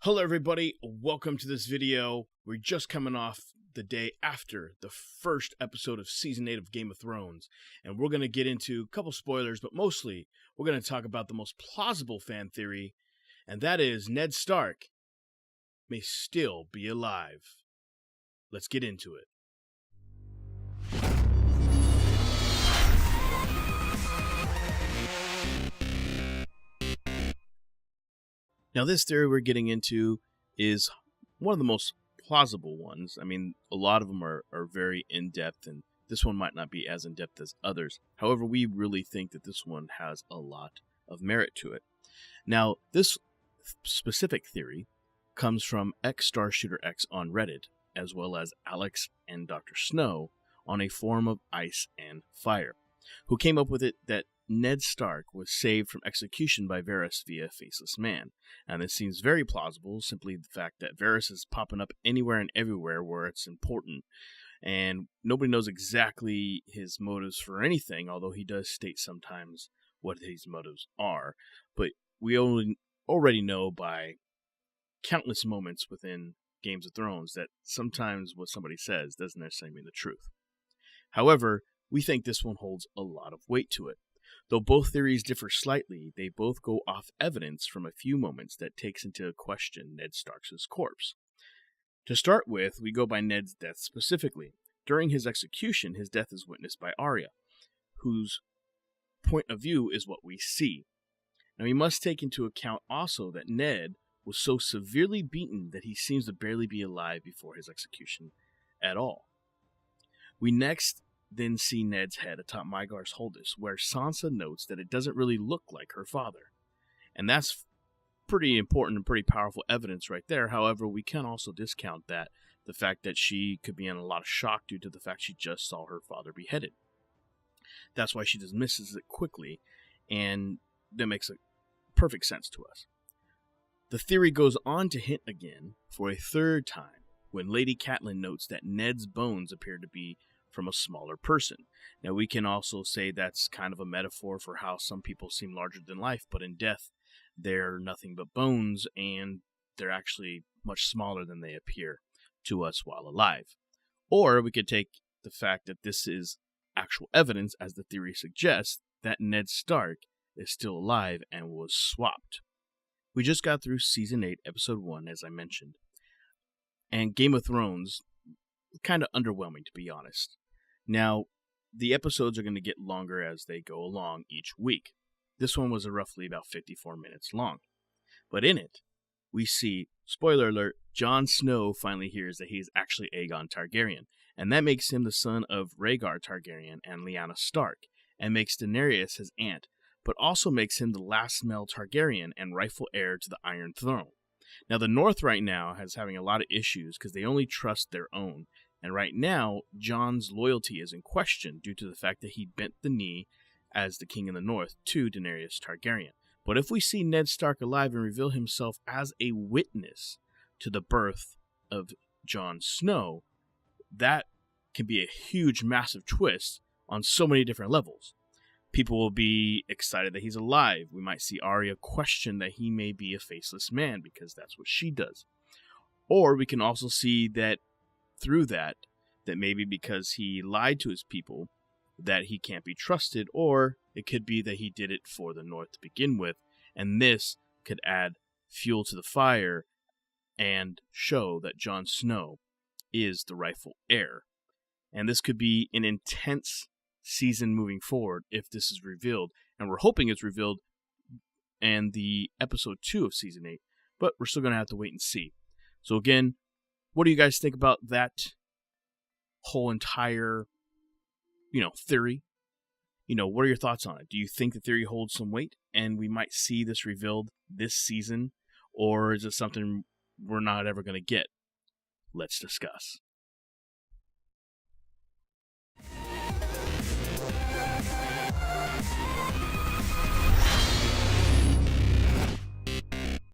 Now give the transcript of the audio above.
Hello everybody, welcome to this video. We're just coming off the day after the first episode of Season 8 of Game of Thrones, and we're going to get into a couple spoilers, but mostly we're going to talk about the most plausible fan theory, and that is Ned Stark may still be alive. Let's get into it. Now, this theory we're getting into is one of the most plausible ones. I mean, a lot of them are very in-depth, and this one might not be as in-depth as others. However, we really think that this one has a lot of merit to it. Now, this specific theory comes from X*StarShooterX on Reddit, as well as Alex and Dr. Snow on a forum of Ice and Fire, who came up with it that Ned Stark was saved from execution by Varys via Faceless Man. And this seems very plausible, simply the fact that Varys is popping up anywhere and everywhere where it's important, and nobody knows exactly his motives for anything, although he does state sometimes what his motives are. But we already know by countless moments within Games of Thrones that sometimes what somebody says doesn't necessarily mean the truth. However, we think this one holds a lot of weight to it. Though both theories differ slightly, they both go off evidence from a few moments that takes into question Ned Stark's corpse. To start with, we go by Ned's death specifically. During his execution, his death is witnessed by Arya, whose point of view is what we see. Now, we must take into account also that Ned was so severely beaten that he seems to barely be alive before his execution at all. We next then see Ned's head atop Mygar's Holdus, where Sansa notes that it doesn't really look like her father. And that's pretty important and pretty powerful evidence right there. However, we can also discount the fact that she could be in a lot of shock due to the fact she just saw her father beheaded. That's why she dismisses it quickly, and that makes perfect sense to us. The theory goes on to hint again for a third time when Lady Catelyn notes that Ned's bones appear to be from a smaller person. Now, we can also say that's kind of a metaphor for how some people seem larger than life, but in death, they're nothing but bones, and they're actually much smaller than they appear to us while alive. Or we could take the fact that this is actual evidence, as the theory suggests, that Ned Stark is still alive and was swapped. We just got through Season 8, Episode 1, as I mentioned, and Game of Thrones, kind of underwhelming, to be honest. Now, the episodes are going to get longer as they go along each week. This one was roughly about 54 minutes long. But in it, we see, spoiler alert, Jon Snow finally hears that he's actually Aegon Targaryen, and that makes him the son of Rhaegar Targaryen and Lyanna Stark, and makes Daenerys his aunt, but also makes him the last male Targaryen and rightful heir to the Iron Throne. Now, the North right now is having a lot of issues because they only trust their own. And right now, Jon's loyalty is in question due to the fact that he bent the knee as the king in the North to Daenerys Targaryen. But if we see Ned Stark alive and reveal himself as a witness to the birth of Jon Snow, that can be a huge, massive twist on so many different levels. People will be excited that he's alive. We might see Arya question that he may be a faceless man because that's what she does. Or we can also see that through that maybe because he lied to his people, that he can't be trusted, or it could be that he did it for the North to begin with, and this could add fuel to the fire and show that Jon Snow is the rightful heir. And this could be an intense season moving forward if this is revealed, and we're hoping it's revealed in the episode 2 of Season 8, but we're still going to have to wait and see. So again, what do you guys think about that whole entire, theory? What are your thoughts on it? Do you think the theory holds some weight and we might see this revealed this season? Or is it something we're not ever going to get? Let's discuss.